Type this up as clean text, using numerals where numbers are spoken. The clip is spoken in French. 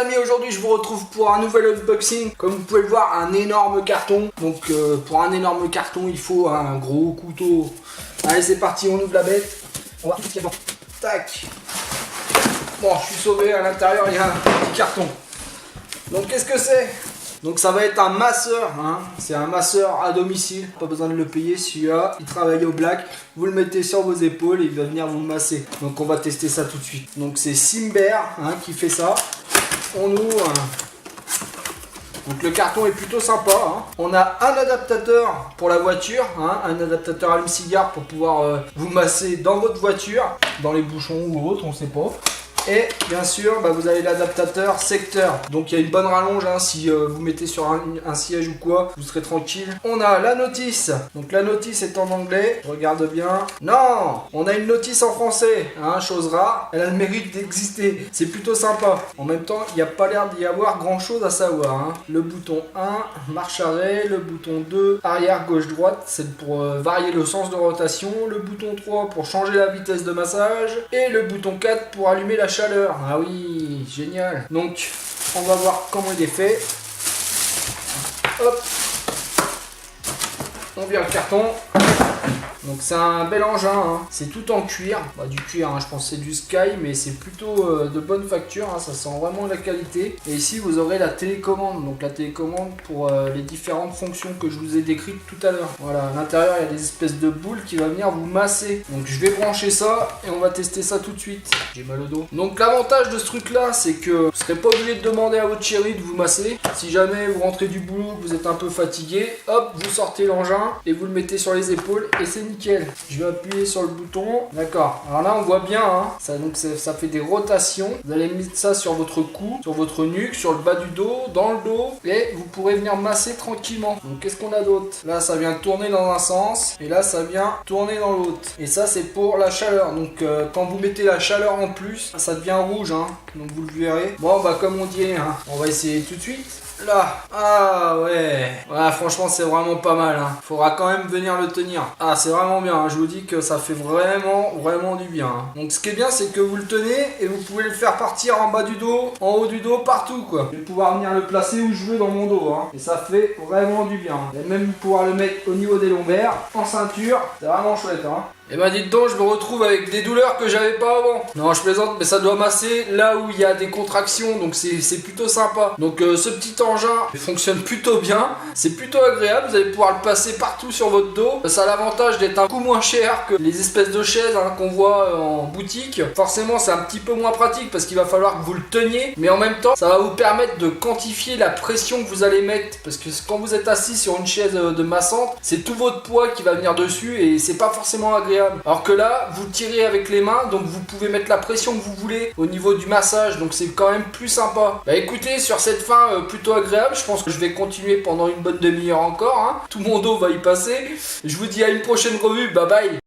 amis, aujourd'hui je vous retrouve pour un nouvel unboxing. Comme vous pouvez le voir, un énorme carton. Donc pour un énorme carton, il faut un gros couteau. Allez, c'est parti, on ouvre la bête. On va voir tout ce qu'il y a dedans. Tac. Bon, je suis sauvé, à l'intérieur il y a un petit carton. Donc qu'est-ce que c'est? Donc ça va être un masseur, hein. C'est un masseur à domicile, pas besoin de le payer celui-là, il travaille au black, vous le mettez sur vos épaules et il va venir vous masser. Donc on va tester ça tout de suite. Donc c'est Simber, hein, qui fait ça. On ouvre. Donc le carton est plutôt sympa, hein. On a un adaptateur pour la voiture, hein, un adaptateur allume-cigare pour pouvoir vous masser dans votre voiture, dans les bouchons ou autre, on sait pas. Et bien sûr, vous avez l'adaptateur secteur. Donc il y a une bonne rallonge, hein, si vous mettez sur un siège ou quoi, vous serez tranquille. On a la notice. Donc la notice est en anglais. Je regarde bien. Non, on a une notice en français, hein, chose rare. Elle a le mérite d'exister. C'est plutôt sympa. En même temps, il n'y a pas l'air d'y avoir grand chose à savoir, hein. Le bouton 1, marche arrêt. Le bouton 2, arrière gauche-droite. C'est pour varier le sens de rotation. Le bouton 3 pour changer la vitesse de massage. Et le bouton 4 pour allumer la chaleur. Ah oui, génial. Donc on va voir comment il est fait. Hop, on vire le carton. Donc c'est un bel engin, hein. C'est tout en cuir, du cuir, hein. Je pense que c'est du Sky, mais c'est plutôt de bonne facture, hein. Ça sent vraiment la qualité. Et ici vous aurez la télécommande, donc la télécommande pour les différentes fonctions que je vous ai décrites tout à l'heure. Voilà, à l'intérieur il y a des espèces de boules qui vont venir vous masser. Donc je vais brancher ça et on va tester ça tout de suite. J'ai mal au dos. Donc l'avantage de ce truc là, c'est que vous ne serez pas obligé de demander à votre chérie de vous masser. Si jamais vous rentrez du boulot, que vous êtes un peu fatigué, hop, vous sortez l'engin et vous le mettez sur les épaules et c'est nickel. Je vais appuyer sur le bouton. D'accord. Alors là on voit bien, hein, ça fait des rotations. Vous allez mettre ça sur votre cou, sur votre nuque, sur le bas du dos, dans le dos, et vous pourrez venir masser tranquillement. Donc qu'est-ce qu'on a d'autre? Là ça vient tourner dans un sens et là ça vient tourner dans l'autre. Et ça c'est pour la chaleur. Donc quand vous mettez la chaleur en plus, ça devient rouge, hein. Donc vous le verrez. Bon comme on dit, hein, on va essayer tout de suite. Là, ah ouais, franchement c'est vraiment pas mal, hein. Faudra quand même venir le tenir. Ah c'est vraiment bien, hein. Je vous dis que ça fait vraiment du bien, hein. Donc ce qui est bien c'est que vous le tenez et vous pouvez le faire partir en bas du dos, en haut du dos, partout quoi. Je vais pouvoir venir le placer où je veux dans mon dos, hein. Et ça fait vraiment du bien. Et même pouvoir le mettre au niveau des lombaires, en ceinture, c'est vraiment chouette, hein. Et dites donc, je me retrouve avec des douleurs que j'avais pas avant. Non, je plaisante, mais ça doit masser là où il y a des contractions, donc c'est plutôt sympa. Donc ce petit engin fonctionne plutôt bien, c'est plutôt agréable, vous allez pouvoir le passer partout sur votre dos. Ça a l'avantage d'être un coup moins cher que les espèces de chaises, hein, qu'on voit en boutique. Forcément, c'est un petit peu moins pratique parce qu'il va falloir que vous le teniez, mais en même temps, ça va vous permettre de quantifier la pression que vous allez mettre, parce que quand vous êtes assis sur une chaise de massante, c'est tout votre poids qui va venir dessus et c'est pas forcément agréable. Alors que là, vous tirez avec les mains, donc vous pouvez mettre la pression que vous voulez au niveau du massage, donc c'est quand même plus sympa. Écoutez, sur cette fin plutôt agréable, je pense que je vais continuer pendant une bonne demi-heure encore, hein. Tout mon dos va y passer. Je vous dis à une prochaine revue, bye bye.